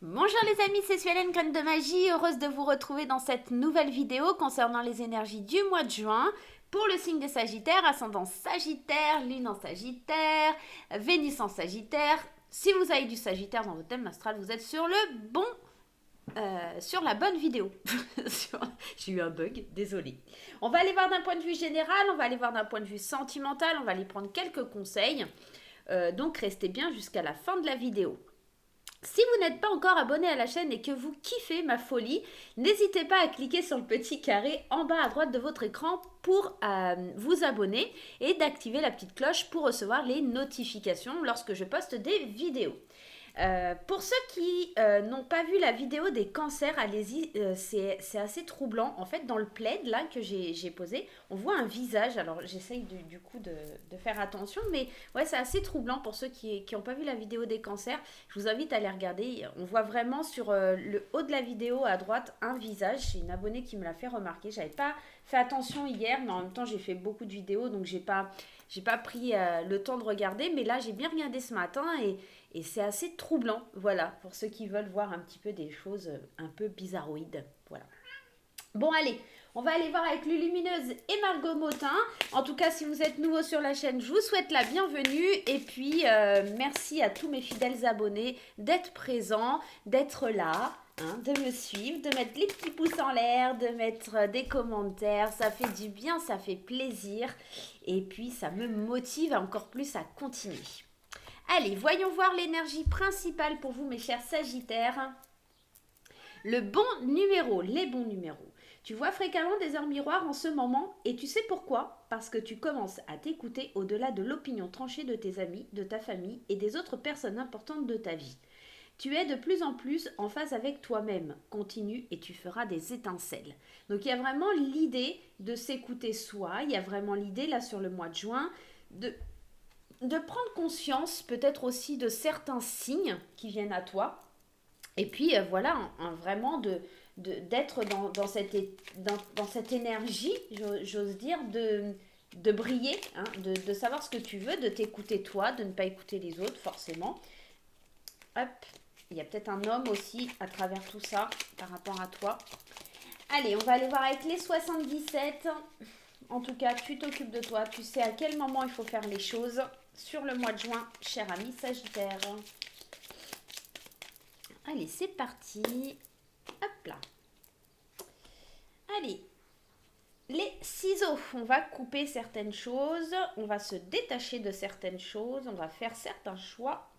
Bonjour les amis, c'est Suelen, Graine de Magie, heureuse de vous retrouver dans cette nouvelle vidéo concernant les énergies du mois de juin pour le signe des Sagittaires, ascendant Sagittaire, Lune en Sagittaire, Vénus en Sagittaire. Si vous avez du Sagittaire dans votre thème astral, vous êtes sur sur la bonne vidéo. J'ai eu un bug, désolé. On va aller voir d'un point de vue général, on va aller voir d'un point de vue sentimental, on va aller prendre quelques conseils. Donc restez bien jusqu'à la fin de la vidéo. Si vous n'êtes pas encore abonné à la chaîne et que vous kiffez ma folie, n'hésitez pas à cliquer sur le petit carré en bas à droite de votre écran pour vous abonner et d'activer la petite cloche pour recevoir les notifications lorsque je poste des vidéos. Pour ceux qui n'ont pas vu la vidéo des cancers, allez-y, c'est assez troublant. En fait, dans le plaid là que j'ai posé, on voit un visage. Alors j'essaye du coup de faire attention, mais ouais, c'est assez troublant pour ceux qui n'ont pas vu la vidéo des cancers. Je vous invite à les regarder. On voit vraiment sur le haut de la vidéo à droite un visage. C'est une abonnée qui me l'a fait remarquer. J'avais pas fait attention hier, mais en même temps j'ai fait beaucoup de vidéos, donc j'ai pas pris le temps de regarder. Mais là j'ai bien regardé ce matin et c'est assez troublant, voilà, pour ceux qui veulent voir un petit peu des choses un peu bizarroïdes. Voilà. Bon, allez, on va aller voir avec Lulumineuse et Margot Motin. En tout cas, si vous êtes nouveau sur la chaîne, je vous souhaite la bienvenue. Et puis, merci à tous mes fidèles abonnés d'être présents, d'être là. Hein, de me suivre, de mettre les petits pouces en l'air, de mettre des commentaires, ça fait du bien, ça fait plaisir et puis ça me motive encore plus à continuer. Allez, voyons voir l'énergie principale pour vous, mes chers Sagittaires. Le bon numéro, les bons numéros. Tu vois fréquemment des heures miroirs en ce moment et tu sais pourquoi? Parce que tu commences à t'écouter au-delà de l'opinion tranchée de tes amis, de ta famille et des autres personnes importantes de ta vie. Tu es de plus en plus en phase avec toi-même. Continue et tu feras des étincelles. Donc il y a vraiment l'idée de s'écouter soi. Il y a vraiment l'idée là sur le mois de juin de prendre conscience peut-être aussi de certains signes qui viennent à toi. Et puis voilà, vraiment d'être dans cette énergie, j'ose dire, de briller, hein, de savoir ce que tu veux, de t'écouter toi, de ne pas écouter les autres forcément. Hop, il y a peut-être un homme aussi à travers tout ça par rapport à toi. Allez, on va aller voir avec les 77. En tout cas, tu t'occupes de toi, tu sais à quel moment il faut faire les choses sur le mois de juin, cher ami Sagittaire. Allez, c'est parti. Hop là. Allez, les ciseaux. On va couper certaines choses, on va se détacher de certaines choses, on va faire certains choix.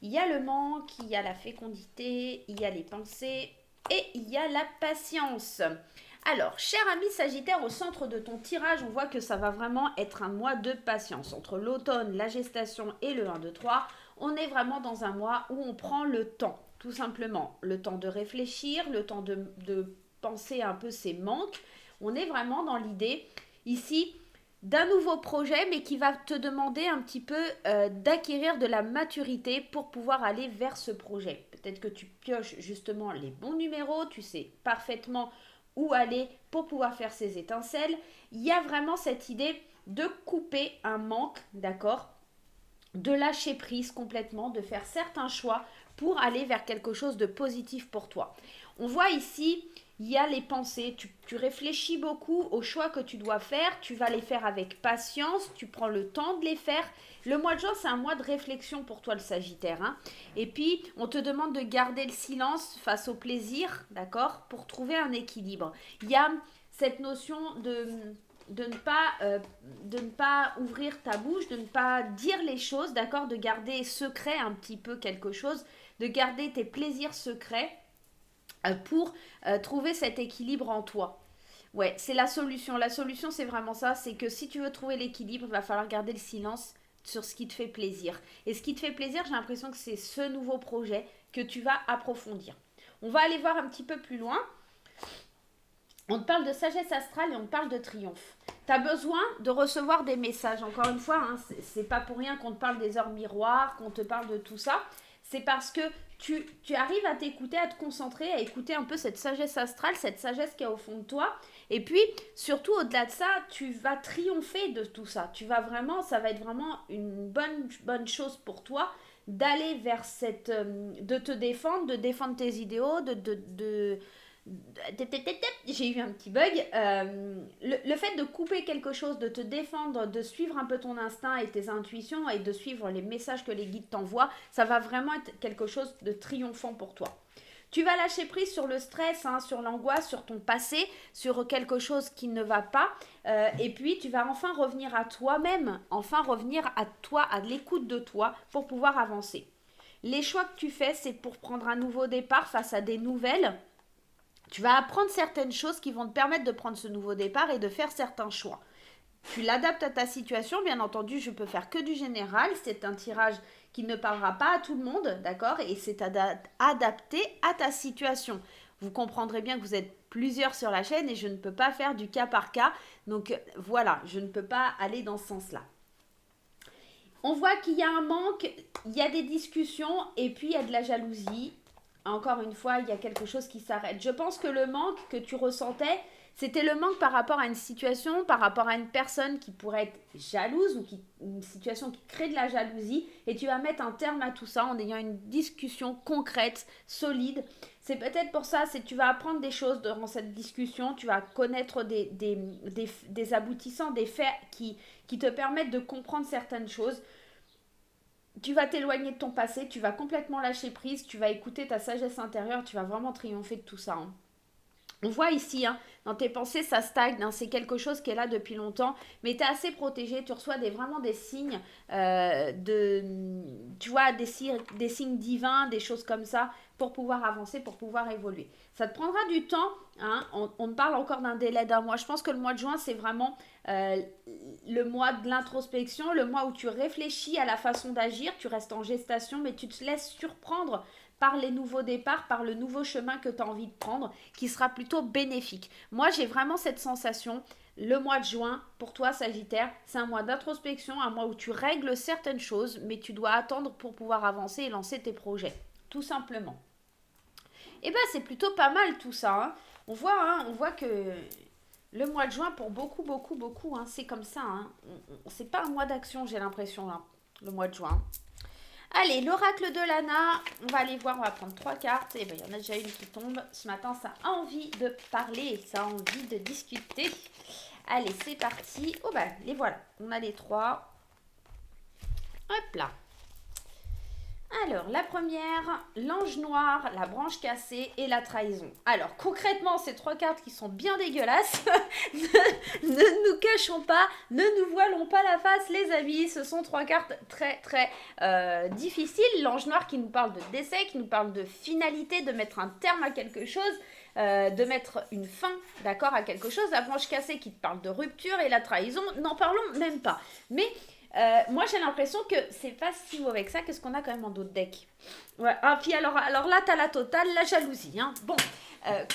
Il y a le manque, il y a la fécondité, il y a les pensées et il y a la patience. Alors, cher ami Sagittaire, au centre de ton tirage, on voit que ça va vraiment être un mois de patience. Entre l'automne, la gestation et le 1, 2, 3, on est vraiment dans un mois où on prend le temps, tout simplement. Le temps de réfléchir, le temps de penser un peu ses manques. On est vraiment dans l'idée ici d'un nouveau projet, mais qui va te demander un petit peu d'acquérir de la maturité pour pouvoir aller vers ce projet. Peut-être que tu pioches justement les bons numéros, tu sais parfaitement où aller pour pouvoir faire ces étincelles. Il y a vraiment cette idée de couper un manque, d'accord? De lâcher prise complètement, de faire certains choix pour aller vers quelque chose de positif pour toi. On voit ici, il y a les pensées, tu réfléchis beaucoup aux choix que tu dois faire, tu vas les faire avec patience, tu prends le temps de les faire. Le mois de juin, c'est un mois de réflexion pour toi le Sagittaire. Hein. Et puis, on te demande de garder le silence face au plaisir, d'accord, pour trouver un équilibre. Il y a cette notion de ne pas ouvrir ta bouche, de ne pas dire les choses, d'accord, de garder secret un petit peu quelque chose, de garder tes plaisirs secrets pour trouver cet équilibre en toi. Ouais, c'est la solution. La solution, c'est vraiment ça, c'est que si tu veux trouver l'équilibre, il va falloir garder le silence sur ce qui te fait plaisir. Et ce qui te fait plaisir, j'ai l'impression que c'est ce nouveau projet que tu vas approfondir. On va aller voir un petit peu plus loin. On te parle de sagesse astrale et on te parle de triomphe. Tu as besoin de recevoir des messages. Encore une fois, hein, c'est pas pour rien qu'on te parle des heures miroirs, qu'on te parle de tout ça. C'est parce que tu arrives à t'écouter, à te concentrer, à écouter un peu cette sagesse astrale, cette sagesse qui est au fond de toi. Et puis, surtout, au-delà de ça, tu vas triompher de tout ça. Ça va être vraiment une bonne chose pour toi d'aller vers de te défendre, de défendre tes idéaux, j'ai eu un petit bug. Le fait de couper quelque chose, de te défendre, de suivre un peu ton instinct et tes intuitions et de suivre les messages que les guides t'envoient, ça va vraiment être quelque chose de triomphant pour toi. Tu vas lâcher prise sur le stress, hein, sur l'angoisse, sur ton passé, sur quelque chose qui ne va pas. Et puis, tu vas enfin revenir à toi-même, enfin revenir à toi, à l'écoute de toi pour pouvoir avancer. Les choix que tu fais, c'est pour prendre un nouveau départ face à des nouvelles. Tu vas apprendre certaines choses qui vont te permettre de prendre ce nouveau départ et de faire certains choix. Tu l'adaptes à ta situation, bien entendu, je peux faire que du général, c'est un tirage qui ne parlera pas à tout le monde, d'accord? Et c'est adapté à ta situation. Vous comprendrez bien que vous êtes plusieurs sur la chaîne et je ne peux pas faire du cas par cas. Donc voilà, je ne peux pas aller dans ce sens-là. On voit qu'il y a un manque, il y a des discussions et puis il y a de la jalousie. Encore une fois, il y a quelque chose qui s'arrête. Je pense que le manque que tu ressentais, c'était le manque par rapport à une situation, par rapport à une personne qui pourrait être jalouse ou une situation qui crée de la jalousie. Et tu vas mettre un terme à tout ça en ayant une discussion concrète, solide. C'est peut-être pour ça, c'est que tu vas apprendre des choses durant cette discussion. Tu vas connaître des aboutissants, des faits qui te permettent de comprendre certaines choses. Tu vas t'éloigner de ton passé, tu vas complètement lâcher prise, tu vas écouter ta sagesse intérieure, tu vas vraiment triompher de tout ça. Hein. On voit ici, hein, dans tes pensées, ça stagne, hein, c'est quelque chose qui est là depuis longtemps, mais tu es assez protégé, tu reçois vraiment des signes, tu vois, des signes divins, des choses comme ça, pour pouvoir avancer, pour pouvoir évoluer. Ça te prendra du temps, hein, on parle encore d'un délai d'un mois. Je pense que le mois de juin, c'est vraiment le mois de l'introspection, le mois où tu réfléchis à la façon d'agir, tu restes en gestation, mais tu te laisses surprendre par les nouveaux départs, par le nouveau chemin que tu as envie de prendre, qui sera plutôt bénéfique. Moi, j'ai vraiment cette sensation, le mois de juin, pour toi, Sagittaire, c'est un mois d'introspection, un mois où tu règles certaines choses, mais tu dois attendre pour pouvoir avancer et lancer tes projets, tout simplement. Et bien, c'est plutôt pas mal tout ça. Hein. On voit que le mois de juin, pour beaucoup, hein, c'est comme ça. Hein. C'est pas un mois d'action, j'ai l'impression, là, le mois de juin. Allez, l'oracle de Lana, on va aller voir, on va prendre 3 cartes. Et bien, il y en a déjà une qui tombe. Ce matin, ça a envie de parler, ça a envie de discuter. Allez, c'est parti. Oh ben, les voilà. On a les 3. Hop là. Alors, la première, l'ange noir, la branche cassée et la trahison. Alors, concrètement, ces 3 cartes qui sont bien dégueulasses, ne nous cachons pas, ne nous voilons pas la face, les amis. Ce sont 3 cartes très, très difficiles. L'ange noir qui nous parle de décès, qui nous parle de finalité, de mettre un terme à quelque chose, de mettre une fin, d'accord, à quelque chose. La branche cassée qui te parle de rupture et la trahison, n'en parlons même pas. Mais... moi j'ai l'impression que c'est pas si mauvais que ça. Qu'est-ce qu'on a quand même en d'autres decks? Ouais. Ah puis alors là t'as la totale, la jalousie. Hein. Bon,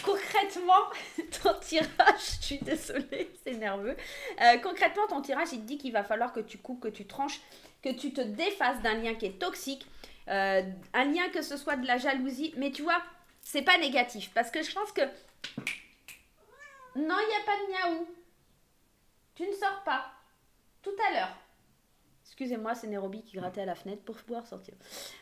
concrètement ton tirage, je suis désolée, c'est nerveux. Concrètement ton tirage il te dit qu'il va falloir que tu coupes, que tu tranches, que tu te défasses d'un lien qui est toxique, un lien que ce soit de la jalousie. Mais tu vois, c'est pas négatif parce que je pense que non, il n'y a pas de miaou. Tu ne sors pas. Tout à l'heure. Excusez-moi, c'est Nairobi qui grattait à la fenêtre pour pouvoir sortir.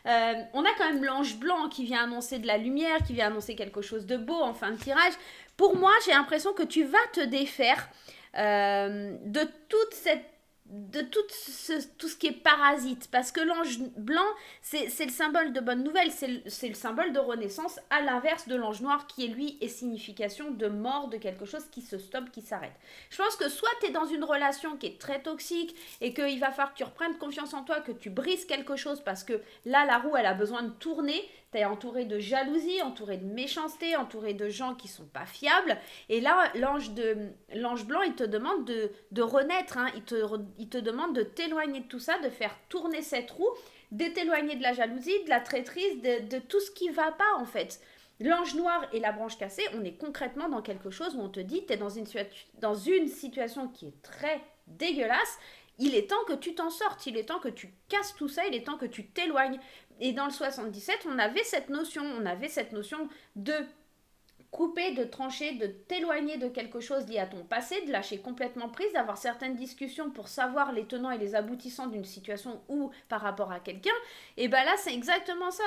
On a quand même l'ange blanc qui vient annoncer de la lumière, qui vient annoncer quelque chose de beau en fin de tirage. Pour moi, j'ai l'impression que tu vas te défaire de tout ce qui est parasite. Parce que l'ange blanc, c'est le symbole de bonne nouvelle, c'est le symbole de renaissance, à l'inverse de l'ange noir qui est lui est signification de mort, de quelque chose qui se stoppe, qui s'arrête. Je pense que soit tu es dans une relation qui est très toxique et qu'il va falloir que tu reprennes confiance en toi, que tu brises quelque chose parce que là, la roue, elle a besoin de tourner. Tu es entouré de jalousie, entouré de méchanceté, entouré de gens qui sont pas fiables. Et là, l'ange blanc, il te demande de renaître. Hein. Il te demande de t'éloigner de tout ça, de faire tourner cette roue, de t'éloigner de la jalousie, de la traîtrise, de tout ce qui va pas en fait. L'ange noir et la branche cassée, on est concrètement dans quelque chose où on te dit, tu es dans une situation qui est très dégueulasse. Il est temps que tu t'en sortes, il est temps que tu casses tout ça, il est temps que tu t'éloignes. Et dans le 77, on avait cette notion de couper, de trancher, de t'éloigner de quelque chose lié à ton passé, de lâcher complètement prise, d'avoir certaines discussions pour savoir les tenants et les aboutissants d'une situation ou par rapport à quelqu'un, et bien là c'est exactement ça,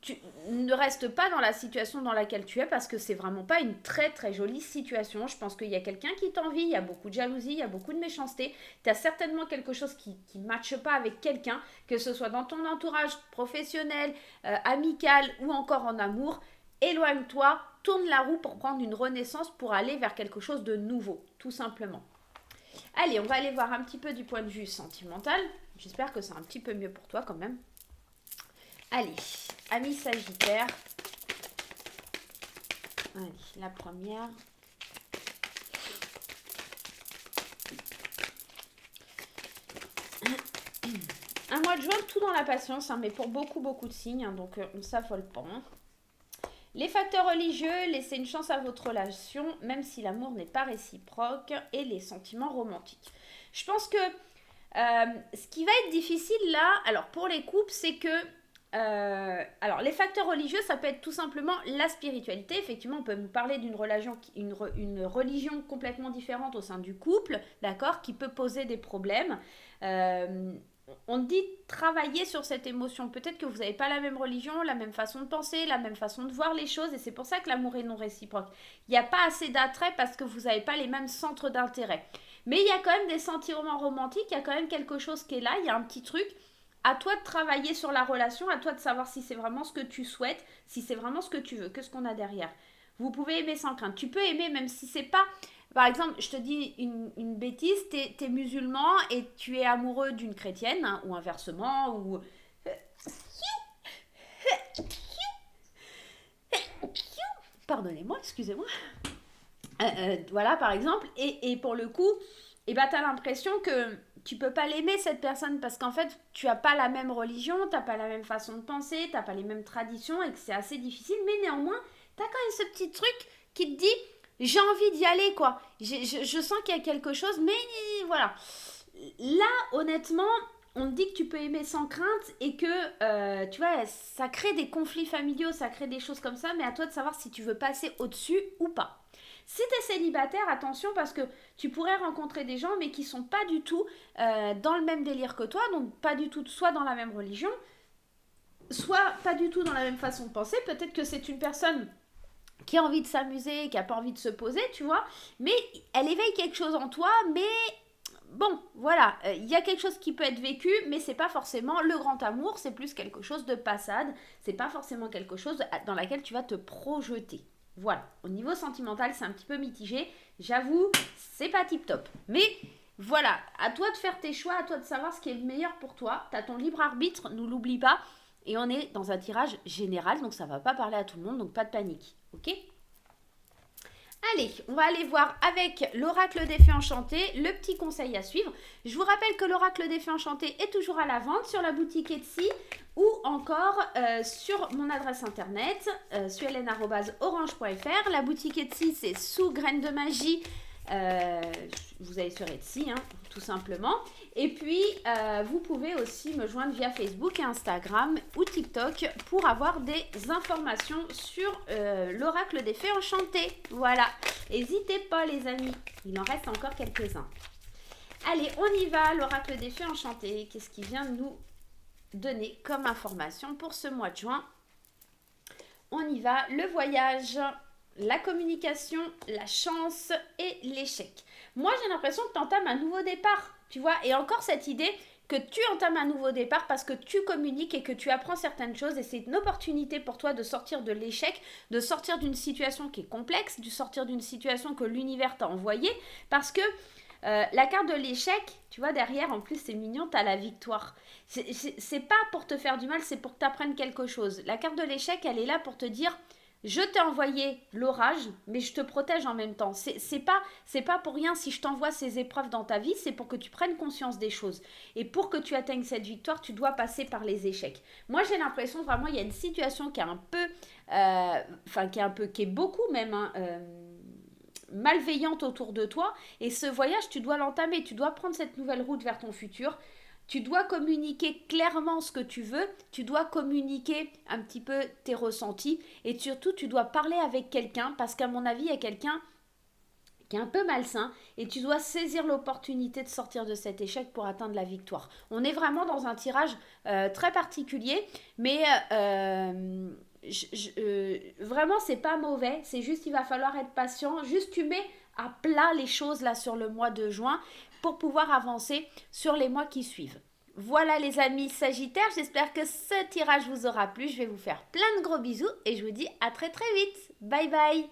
tu ne restes pas dans la situation dans laquelle tu es parce que c'est vraiment pas une très très jolie situation. Je pense qu'il y a quelqu'un qui t'envie, il y a beaucoup de jalousie, il y a beaucoup de méchanceté. Tu as certainement quelque chose qui ne matche pas avec quelqu'un, que ce soit dans ton entourage professionnel, amical ou encore en amour. Éloigne-toi, tourne la roue pour prendre une renaissance, pour aller vers quelque chose de nouveau, tout simplement. Allez, on va aller voir un petit peu du point de vue sentimental. J'espère que c'est un petit peu mieux pour toi quand même. Allez, amis Sagittaire. Allez, la première. Un mois de juin, tout dans la patience, hein, mais pour beaucoup de signes, hein, donc on s'affole pas. Hein. Les facteurs religieux, laissez une chance à votre relation, même si l'amour n'est pas réciproque, et les sentiments romantiques. Je pense que ce qui va être difficile là, alors pour les couples, c'est que alors les facteurs religieux, ça peut être tout simplement la spiritualité. Effectivement, on peut nous parler d'une religion, une religion complètement différente au sein du couple, d'accord, qui peut poser des problèmes. On dit travailler sur cette émotion. Peut-être que vous n'avez pas la même religion, la même façon de penser, la même façon de voir les choses, et c'est pour ça que l'amour est non réciproque. Il n'y a pas assez d'attrait parce que vous n'avez pas les mêmes centres d'intérêt. Mais il y a quand même des sentiments romantiques, il y a quand même quelque chose qui est là, il y a un petit truc. À toi de travailler sur la relation, à toi de savoir si c'est vraiment ce que tu souhaites, si c'est vraiment ce que tu veux, qu'est-ce qu'on a derrière. Vous pouvez aimer sans crainte. Tu peux aimer même si c'est pas... Par exemple, je te dis une bêtise, t'es musulman et tu es amoureux d'une chrétienne, hein, ou inversement, ou... Pardonnez-moi, excusez-moi. Voilà, par exemple. Et pour le coup, tu as l'impression que tu peux pas l'aimer, cette personne, parce qu'en fait, tu n'as pas la même religion, tu n'as pas la même façon de penser, tu n'as pas les mêmes traditions, et que c'est assez difficile. Mais néanmoins, tu as quand même ce petit truc qui te dit... J'ai envie d'y aller, quoi. Je sens qu'il y a quelque chose, mais voilà. Là, honnêtement, on te dit que tu peux aimer sans crainte et que, tu vois, ça crée des conflits familiaux, ça crée des choses comme ça, mais à toi de savoir si tu veux passer au-dessus ou pas. Si tu es célibataire, attention parce que tu pourrais rencontrer des gens, mais qui sont pas du tout dans le même délire que toi, donc pas du tout soit dans la même religion, soit pas du tout dans la même façon de penser. Peut-être que c'est une personne qui a envie de s'amuser, qui n'a pas envie de se poser, tu vois, mais elle éveille quelque chose en toi, mais bon, voilà, il y a quelque chose qui peut être vécu, mais c'est pas forcément le grand amour, c'est plus quelque chose de passade, c'est pas forcément quelque chose dans laquelle tu vas te projeter. Voilà, au niveau sentimental, c'est un petit peu mitigé, j'avoue, c'est pas tip top, mais voilà, à toi de faire tes choix, à toi de savoir ce qui est le meilleur pour toi, t'as ton libre arbitre, ne l'oublie pas, et on est dans un tirage général, donc ça va pas parler à tout le monde, donc pas de panique. Ok ? Allez, on va aller voir avec l'oracle des fées enchantées le petit conseil à suivre. Je vous rappelle que l'oracle des fées enchantées est toujours à la vente sur la boutique Etsy ou encore sur mon adresse internet suelen@orange.fr. La boutique Etsy, c'est sous Graines de Magie. Vous allez sur Etsy, hein, tout simplement. Et puis, vous pouvez aussi me joindre via Facebook et Instagram ou TikTok pour avoir des informations sur l'oracle des fées enchantées. Voilà. N'hésitez pas, les amis. Il en reste encore quelques-uns. Allez, on y va. L'oracle des fées enchantées. Qu'est-ce qu'il vient de nous donner comme information pour ce mois de juin? On y va. Le voyage, la communication, la chance et l'échec. Moi, j'ai l'impression que tu entames un nouveau départ, tu vois, et encore cette idée que tu entames un nouveau départ parce que tu communiques et que tu apprends certaines choses, et c'est une opportunité pour toi de sortir de l'échec, de sortir d'une situation qui est complexe, de sortir d'une situation que l'univers t'a envoyée, parce que la carte de l'échec, tu vois, derrière, en plus, c'est mignon, tu as la victoire. C'est pas pour te faire du mal, c'est pour que tu apprennes quelque chose. La carte de l'échec, elle est là pour te dire... Je t'ai envoyé l'orage, mais je te protège en même temps. C'est pas pour rien si je t'envoie ces épreuves dans ta vie, c'est pour que tu prennes conscience des choses. Et pour que tu atteignes cette victoire, tu dois passer par les échecs. Moi, j'ai l'impression vraiment, il y a une situation qui est un peu, qui est beaucoup même, hein, malveillante autour de toi. Et ce voyage, tu dois l'entamer, tu dois prendre cette nouvelle route vers ton futur. Tu dois communiquer clairement ce que tu veux, tu dois communiquer un petit peu tes ressentis et surtout tu dois parler avec quelqu'un parce qu'à mon avis il y a quelqu'un qui est un peu malsain et tu dois saisir l'opportunité de sortir de cet échec pour atteindre la victoire. On est vraiment dans un tirage très particulier, mais vraiment c'est pas mauvais, c'est juste il va falloir être patient, juste tu mets à plat les choses là sur le mois de juin pour pouvoir avancer sur les mois qui suivent. Voilà les amis Sagittaires, j'espère que ce tirage vous aura plu, je vais vous faire plein de gros bisous et je vous dis à très très vite. Bye bye.